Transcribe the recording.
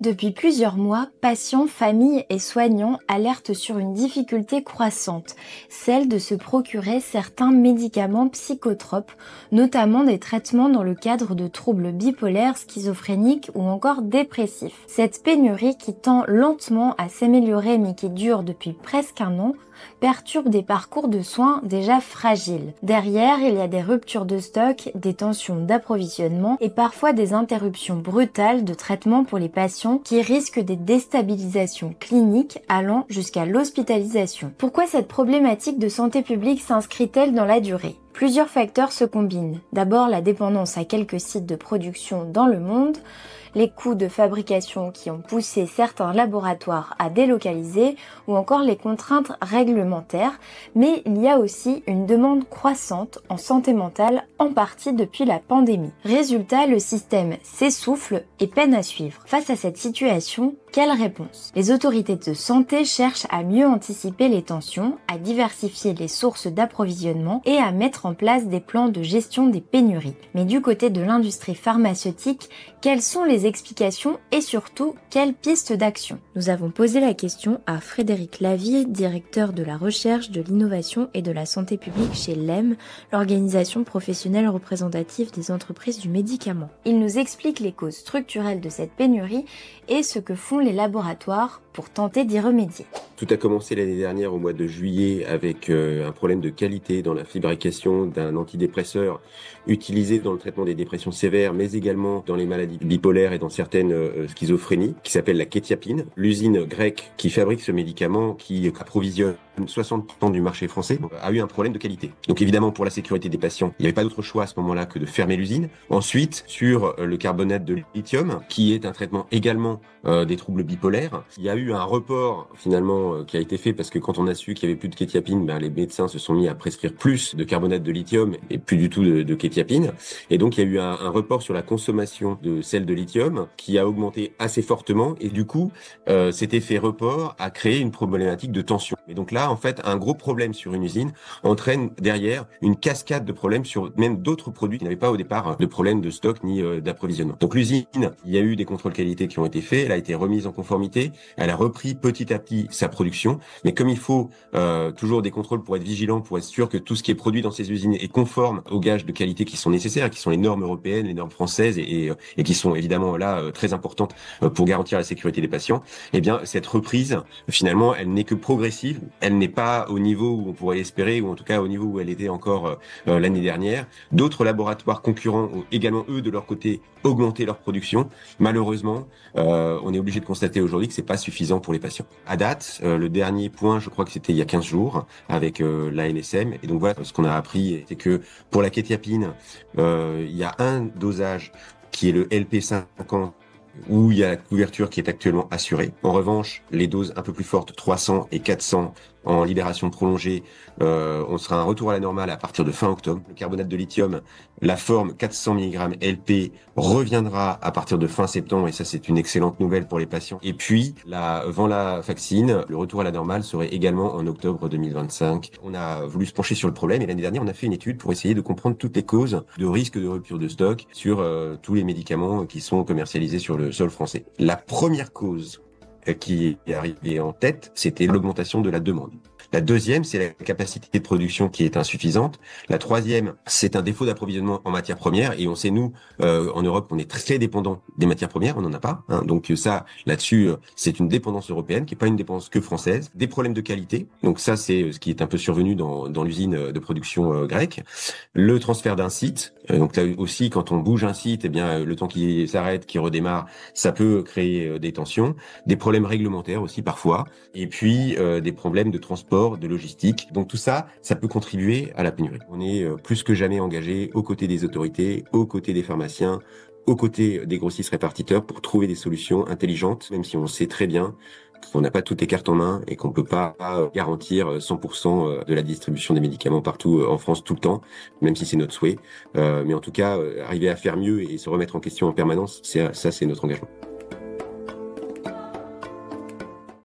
Depuis plusieurs mois, patients, familles et soignants alertent sur une difficulté croissante, celle de se procurer certains médicaments psychotropes, notamment des traitements dans le cadre de troubles bipolaires, schizophréniques ou encore dépressifs. Cette pénurie qui tend lentement à s'améliorer mais qui dure depuis presque un an, perturbe des parcours de soins déjà fragiles. Derrière, il y a des ruptures de stock, des tensions d'approvisionnement et parfois des interruptions brutales de traitement pour les patients qui risquent des déstabilisations cliniques allant jusqu'à l'hospitalisation. Pourquoi cette problématique de santé publique s'inscrit-elle dans la durée ? Plusieurs facteurs se combinent. D'abord, la dépendance à quelques sites de production dans le monde, les coûts de fabrication qui ont poussé certains laboratoires à délocaliser ou encore les contraintes réglementaires, mais il y a aussi une demande croissante en santé mentale, en partie depuis la pandémie. Résultat, le système s'essouffle et peine à suivre. Face à cette situation, quelle réponse ? Les autorités de santé cherchent à mieux anticiper les tensions, à diversifier les sources d'approvisionnement et à mettre en place des plans de gestion des pénuries. Mais du côté de l'industrie pharmaceutique, quelles sont les explications et surtout, quelles pistes d'action ? Nous avons posé la question à Frédéric Lavie, directeur de la recherche, de l'innovation et de la santé publique chez l'EM, l'organisation professionnelle représentative des entreprises du médicament. Il nous explique les causes structurelles de cette pénurie et ce que font les laboratoires pour tenter d'y remédier. Tout a commencé l'année dernière au mois de juillet avec un problème de qualité dans la fabrication d'un antidépresseur utilisé dans le traitement des dépressions sévères, mais également dans les maladies bipolaires et dans certaines schizophrénies, qui s'appelle la kétiapine. L'usine grecque qui fabrique ce médicament, qui approvisionne 60% du marché français, a eu un problème de qualité. Donc évidemment, pour la sécurité des patients, il n'y avait pas d'autre choix à ce moment-là que de fermer l'usine. Ensuite, sur le carbonate de lithium, qui est un traitement également des troubles bipolaires, il y a eu un report finalement qui a été fait parce que quand on a su qu'il y avait plus de kétiapine, les médecins se sont mis à prescrire plus de carbonate de lithium et plus du tout de kétiapine. Et donc il y a eu un report sur la consommation de sel de lithium qui a augmenté assez fortement et du coup cet effet report a créé une problématique de tension. Et donc là en fait un gros problème sur une usine entraîne derrière une cascade de problèmes sur même d'autres produits qui n'avaient pas au départ de problème de stock ni d'approvisionnement. Donc l'usine, il y a eu des contrôles qualité qui ont été faits, elle a été remise en conformité, elle a repris petit à petit sa production, mais comme il faut toujours des contrôles pour être vigilant, pour être sûr que tout ce qui est produit dans ces usines est conforme aux gages de qualité qui sont nécessaires, qui sont les normes européennes, les normes françaises et qui sont évidemment là très importantes pour garantir la sécurité des patients, eh bien cette reprise finalement elle n'est que progressive, elle n'est pas au niveau où on pourrait l'espérer ou en tout cas au niveau où elle était encore l'année dernière. D'autres laboratoires concurrents ont également eux de leur côté augmenté leur production. Malheureusement, on est obligé de constater aujourd'hui que c'est pas suffisant pour les patients. À date, le dernier point, je crois que c'était il y a 15 jours avec l'ANSM. Et donc voilà, ce qu'on a appris, c'est que pour la kétiapine, il y a un dosage qui est le LP50 où il y a la couverture qui est actuellement assurée. En revanche, les doses un peu plus fortes, 300 et 400 en libération prolongée, on sera un retour à la normale à partir de fin octobre. Le carbonate de lithium, la forme 400 mg LP reviendra à partir de fin septembre et ça c'est une excellente nouvelle pour les patients. Et puis la venlafaxine, le retour à la normale serait également en octobre 2025. On a voulu se pencher sur le problème et l'année dernière on a fait une étude pour essayer de comprendre toutes les causes de risque de rupture de stock sur tous les médicaments qui sont commercialisés sur le sol français. La première cause qui est arrivé en tête, c'était l'augmentation de la demande. La deuxième, c'est la capacité de production qui est insuffisante. La troisième, c'est un défaut d'approvisionnement en matières premières. Et on sait, nous, en Europe, on est très dépendant des matières premières. On n'en a pas. Donc ça, là-dessus, c'est une dépendance européenne qui n'est pas une dépendance que française. Des problèmes de qualité. Donc ça, c'est ce qui est un peu survenu dans l'usine de production grecque. Le transfert d'un site. Donc là aussi, quand on bouge un site, eh bien, le temps qu'il s'arrête, qu'il redémarre, ça peut créer des tensions. Des problèmes réglementaires aussi parfois. Et puis, des problèmes de transport, de logistique. Donc tout ça, ça peut contribuer à la pénurie. On est plus que jamais engagé aux côtés des autorités, aux côtés des pharmaciens, aux côtés des grossistes répartiteurs pour trouver des solutions intelligentes, même si on sait très bien qu'on n'a pas toutes les cartes en main et qu'on peut pas garantir 100% de la distribution des médicaments partout en France tout le temps, même si c'est notre souhait. Mais en tout cas, arriver à faire mieux et se remettre en question en permanence, c'est notre engagement.